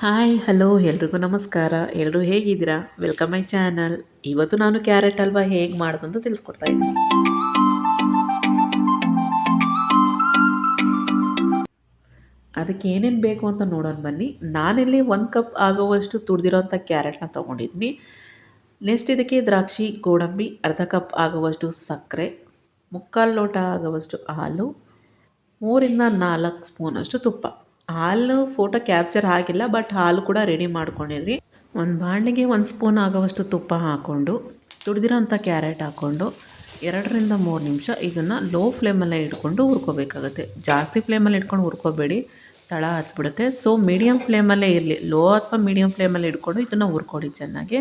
Hi hello ಎಲ್ರಿಗೂ ನಮಸ್ಕಾರ. ಎಲ್ಲರೂ ಹೇಗಿದ್ದೀರಾ? Welcome my channel. ಇವತ್ತು ನಾನು ಕ್ಯಾರೆಟ್ ಹಲ್ವಾ ಹೇಗೆ ಮಾಡೋದು ಅಂತ ತಿಳಿಸ್ಕೊಡ್ತಾ ಇದ್ದೀನಿ. ಅದಕ್ಕೆ ಏನೇನು ಬೇಕು ಅಂತ ನೋಡೋಣ ಬನ್ನಿ. ನಾನಿಲ್ಲಿ 1 ಕಪ್ ಆಗುವಷ್ಟು ತುರಿದಿರೋಂಥ ಕ್ಯಾರೆಟ್ನ ತೊಗೊಂಡಿದ್ದೀನಿ. ನೆಕ್ಸ್ಟ್ ಇದಕ್ಕೆ ದ್ರಾಕ್ಷಿ, ಗೋಡಂಬಿ, ಅರ್ಧ ಕಪ್ ಆಗುವಷ್ಟು ಸಕ್ಕರೆ, ಮುಕ್ಕಾಲು ಲೋಟ ಆಗುವಷ್ಟು ಹಾಲು, 3ರಿಂದ 4 ಸ್ಪೂನಷ್ಟು ತುಪ್ಪ. ಹಾಲು ಫೋಟೋ ಕ್ಯಾಪ್ಚರ್ ಆಗಿಲ್ಲ, ಬಟ್ ಹಾಲು ಕೂಡ ರೆಡಿ ಮಾಡ್ಕೊಂಡಿರಿ. ಒಂದು ಬಾಣಲಿಗೆ 1 ಸ್ಪೂನ್ ಆಗುವಷ್ಟು ತುಪ್ಪ ಹಾಕ್ಕೊಂಡು ತುರಿದಿರೋಂಥ ಕ್ಯಾರೆಟ್ ಹಾಕ್ಕೊಂಡು 2ರಿಂದ 3 ನಿಮಿಷ ಇದನ್ನು ಲೋ ಫ್ಲೇಮಲ್ಲೇ ಇಟ್ಕೊಂಡು ಹುರ್ಕೋಬೇಕಾಗುತ್ತೆ. ಜಾಸ್ತಿ ಫ್ಲೇಮಲ್ಲಿ ಇಟ್ಕೊಂಡು ಹುರ್ಕೋಬೇಡಿ, ತಳ ಹತ್ಬಿಡುತ್ತೆ. ಸೊ ಮೀಡಿಯಮ್ ಫ್ಲೇಮಲ್ಲೇ ಇರಲಿ, ಲೋ ಅಥವಾ ಮೀಡಿಯಮ್ ಫ್ಲೇಮಲ್ಲಿ ಇಟ್ಕೊಂಡು ಇದನ್ನು ಹುರ್ಕೊಳ್ಳಿ ಚೆನ್ನಾಗಿ.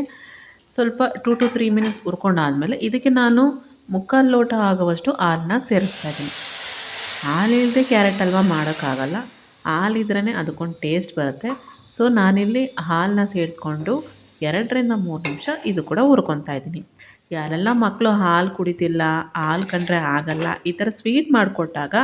ಸ್ವಲ್ಪ 2 to 3 ಮಿನಿಟ್ಸ್ ಹುರ್ಕೊಂಡಾದಮೇಲೆ ಇದಕ್ಕೆ ನಾನು ಮುಕ್ಕಾಲು ಲೋಟ ಆಗುವಷ್ಟು ಹಾಲನ್ನ ಸೇರಿಸ್ತಾ ಇದ್ದೀನಿ. ಹಾಲು ಇಲ್ಲದೆ ಕ್ಯಾರೆಟ್ ಹಲ್ವಾ ಮಾಡೋಕ್ಕಾಗಲ್ಲ, ಹಾಲಿದ್ರೇ ಅದಕ್ಕೊಂದು ಟೇಸ್ಟ್ ಬರುತ್ತೆ. ಸೊ ನಾನಿಲ್ಲಿ ಹಾಲನ್ನ ಸೇರಿಸ್ಕೊಂಡು 2ರಿಂದ 3 ನಿಮಿಷ ಇದು ಕೂಡ ಹುರ್ಕೊತಾ ಇದ್ದೀನಿ. ಯಾರೆಲ್ಲ ಮಕ್ಕಳು ಹಾಲು ಕುಡಿತಿಲ್ಲ, ಹಾಲು ಕಂಡ್ರೆ ಆಗಲ್ಲ, ಈ ಥರ ಸ್ವೀಟ್ ಮಾಡಿಕೊಟ್ಟಾಗ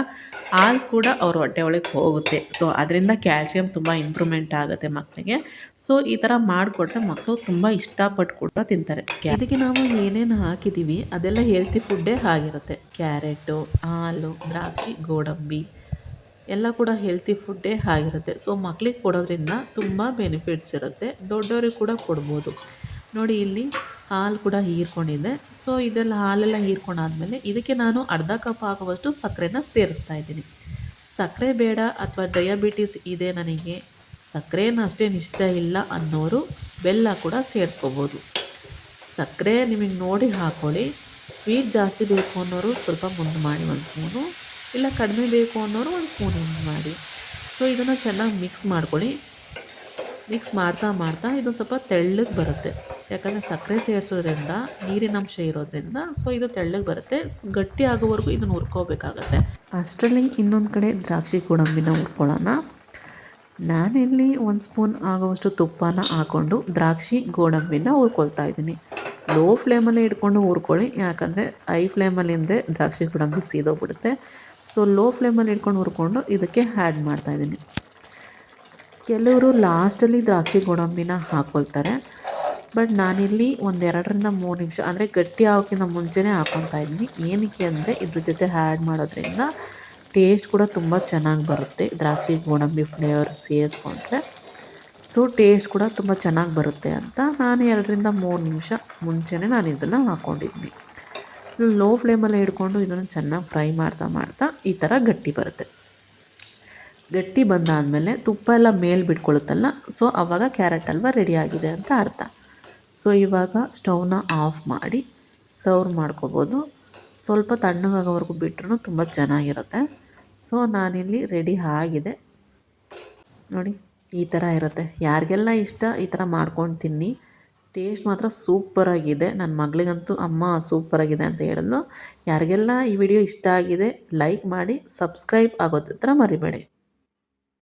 ಹಾಲು ಕೂಡ ಅವ್ರ ಹೊಟ್ಟೆ ಒಳಗೆ ಹೋಗುತ್ತೆ. ಸೊ ಅದರಿಂದ ಕ್ಯಾಲ್ಸಿಯಂ ತುಂಬ ಇಂಪ್ರೂವ್ಮೆಂಟ್ ಆಗುತ್ತೆ ಮಕ್ಕಳಿಗೆ. ಸೊ ಈ ಥರ ಮಾಡಿಕೊಟ್ರೆ ಮಕ್ಕಳು ತುಂಬ ಇಷ್ಟಪಟ್ಟು ಕೂಡ ತಿಂತಾರೆ. ಇದಕ್ಕೆ ನಾವು ಏನೇನು ಹಾಕಿದ್ದೀವಿ ಅದೆಲ್ಲ ಹೆಲ್ತಿ ಫುಡ್ಡೇ ಆಗಿರುತ್ತೆ. ಕ್ಯಾರೆಟು, ಹಾಲು, ದ್ರಾಕ್ಷಿ, ಗೋಡಂಬಿ ಎಲ್ಲ ಕೂಡ ಹೆಲ್ತಿ ಫುಡ್ಡೇ ಆಗಿರುತ್ತೆ. ಸೊ ಮಕ್ಕಳಿಗೆ ಕೊಡೋದ್ರಿಂದ ತುಂಬ ಬೆನಿಫಿಟ್ಸ್ ಇರುತ್ತೆ, ದೊಡ್ಡವ್ರಿಗೆ ಕೂಡ ಕೊಡ್ಬೋದು. ನೋಡಿ ಇಲ್ಲಿ ಹಾಲು ಕೂಡ ಹೀರ್ಕೊಂಡಿದೆ. ಸೊ ಇದೆಲ್ಲ ಹಾಲೆಲ್ಲ ಹೀರ್ಕೊಂಡಾದ್ಮೇಲೆ ಇದಕ್ಕೆ ನಾನು ಅರ್ಧ ಕಪ್ ಆಗುವಷ್ಟು ಸಕ್ಕರೆನ ಸೇರಿಸ್ತಾ ಇದ್ದೀನಿ. ಸಕ್ಕರೆ ಬೇಡ ಅಥವಾ ಡಯಾಬಿಟಿಸ್ ಇದೆ ನನಗೆ, ಸಕ್ಕರೆನ ಅಷ್ಟೇನು ಇಷ್ಟ ಇಲ್ಲ ಅನ್ನೋರು ಬೆಲ್ಲ ಕೂಡ ಸೇರಿಸ್ಕೋಬೋದು. ಸಕ್ಕರೆ ನಿಮಗೆ ನೋಡಿ ಹಾಕ್ಕೊಳ್ಳಿ. ಸ್ವೀಟ್ ಜಾಸ್ತಿ ಬೇಕು ಅನ್ನೋರು ಸ್ವಲ್ಪ ಮುಂದೆ ಮಾಡಿ 1 ಸ್ಪೂನು, ಇಲ್ಲ ಕಡಿಮೆ ಬೇಕು ಅನ್ನೋರು 1 ಸ್ಪೂನ್ ಮಾಡಿ. ಸೊ ಇದನ್ನು ಚೆನ್ನಾಗಿ ಮಿಕ್ಸ್ ಮಾಡ್ಕೊಳ್ಳಿ. ಮಿಕ್ಸ್ ಮಾಡ್ತಾ ಇದೊಂದು ಸ್ವಲ್ಪ ತೆಳ್ಳಗೆ ಬರುತ್ತೆ, ಯಾಕಂದರೆ ಸಕ್ಕರೆ ಸೇರಿಸೋದ್ರಿಂದ ನೀರಿನಂಶ ಇರೋದ್ರಿಂದ. ಸೊ ಇದು ತೆಳ್ಳಗೆ ಬರುತ್ತೆ. ಸೊ ಗಟ್ಟಿ ಆಗೋವರೆಗೂ ಇದನ್ನು ಹುರ್ಕೋಬೇಕಾಗತ್ತೆ. ಅಷ್ಟರಲ್ಲಿ ಇನ್ನೊಂದು ಕಡೆ ದ್ರಾಕ್ಷಿ ಗೋಡಂಬಿನ ಹುರ್ಕೊಳ್ಳೋಣ. ನಾನಿಲ್ಲಿ 1 ಸ್ಪೂನ್ ಆಗುವಷ್ಟು ತುಪ್ಪನ ಹಾಕ್ಕೊಂಡು ದ್ರಾಕ್ಷಿ ಗೋಡಂಬಿನ ಹುರ್ಕೊಳ್ತಾ ಇದ್ದೀನಿ. ಲೋ ಫ್ಲೇಮಲ್ಲೇ ಇಟ್ಕೊಂಡು ಹುರ್ಕೊಳ್ಳಿ, ಯಾಕಂದರೆ ಹೈ ಫ್ಲೇಮಲ್ಲಿಂದರೆ ದ್ರಾಕ್ಷಿ ಗೋಡಂಬಿ ಸೀದೋಗ್ಬಿಡುತ್ತೆ. ಸೊ ಲೋ ಫ್ಲೇಮಲ್ಲಿ ಇಟ್ಕೊಂಡು ಹುರ್ಕೊಂಡು ಇದಕ್ಕೆ ಆ್ಯಡ್ ಮಾಡ್ತಾಯಿದ್ದೀನಿ. ಕೆಲವರು ಲಾಸ್ಟಲ್ಲಿ ದ್ರಾಕ್ಷಿ ಗೋಡಂಬಿನ ಹಾಕ್ಕೊಳ್ತಾರೆ, ಬಟ್ ನಾನಿಲ್ಲಿ 2ರಿಂದ 3 ನಿಮಿಷ ಅಂದರೆ ಗಟ್ಟಿ ಆಗೋಕ್ಕಿಂತ ಮುಂಚೆನೇ ಹಾಕ್ಕೊತಾ ಇದ್ದೀನಿ. ಏನಕ್ಕೆ ಅಂದರೆ ಇದ್ರ ಜೊತೆ ಆ್ಯಡ್ ಮಾಡೋದ್ರಿಂದ ಟೇಸ್ಟ್ ಕೂಡ ತುಂಬ ಚೆನ್ನಾಗಿ ಬರುತ್ತೆ. ದ್ರಾಕ್ಷಿ ಗೋಡಂಬಿ ಫ್ಲೇವರ್ ಸೇರಿಸ್ಕೊಂಡ್ರೆ ಸೊ ಟೇಸ್ಟ್ ಕೂಡ ತುಂಬ ಚೆನ್ನಾಗಿ ಬರುತ್ತೆ ಅಂತ ನಾನು 2ರಿಂದ 3 ನಿಮಿಷ ಮುಂಚೆನೇ ನಾನು ಇದನ್ನು ಹಾಕ್ಕೊಂಡಿದ್ದೀನಿ. ಲೋ ಫ್ಲೇಮಲ್ಲೇ ಇಟ್ಕೊಂಡು ಇದನ್ನು ಚೆನ್ನಾಗಿ ಫ್ರೈ ಮಾಡ್ತಾ ಈ ಥರ ಗಟ್ಟಿ ಬರುತ್ತೆ. ಗಟ್ಟಿ ಬಂದಾದಮೇಲೆ ತುಪ್ಪ ಎಲ್ಲ ಮೇಲೆ ಬಿಟ್ಕೊಳ್ಳುತ್ತಲ್ಲ, ಸೊ ಆವಾಗ ಕ್ಯಾರೆಟ್ ಹಲ್ವಾ ರೆಡಿಯಾಗಿದೆ ಅಂತ ಅರ್ಥ. ಸೊ ಇವಾಗ ಸ್ಟವ್ನ ಆಫ್ ಮಾಡಿ ಸರ್ವ್ ಮಾಡ್ಕೋಬೋದು. ಸ್ವಲ್ಪ ತಣ್ಣಗಾಗೋವರೆಗೂ ಬಿಟ್ಟರು ತುಂಬ ಚೆನ್ನಾಗಿರುತ್ತೆ. ಸೊ ನಾನಿಲ್ಲಿ ರೆಡಿ ಆಗಿದೆ ನೋಡಿ, ಈ ಥರ ಇರುತ್ತೆ. ಯಾರಿಗೆಲ್ಲ ಇಷ್ಟ ಈ ಥರ ಮಾಡ್ಕೊಂಡು ತಿನ್ನಿ. ಟೇಸ್ಟ್ ಮಾತ್ರ ಸೂಪರಾಗಿದೆ. ನನ್ನ ಮಗಳಿಗಂತೂ ಅಮ್ಮ ಸೂಪರಾಗಿದೆ ಅಂತ ಹೇಳಿದ್ಲು. ಯಾರಿಗೆಲ್ಲ ಈ ವಿಡಿಯೋ ಇಷ್ಟ ಆಗಿದೆ ಲೈಕ್ ಮಾಡಿ, ಸಬ್ಸ್ಕ್ರೈಬ್ ಆಗೋದ್ರ ಮರಿಬೇಡಿ.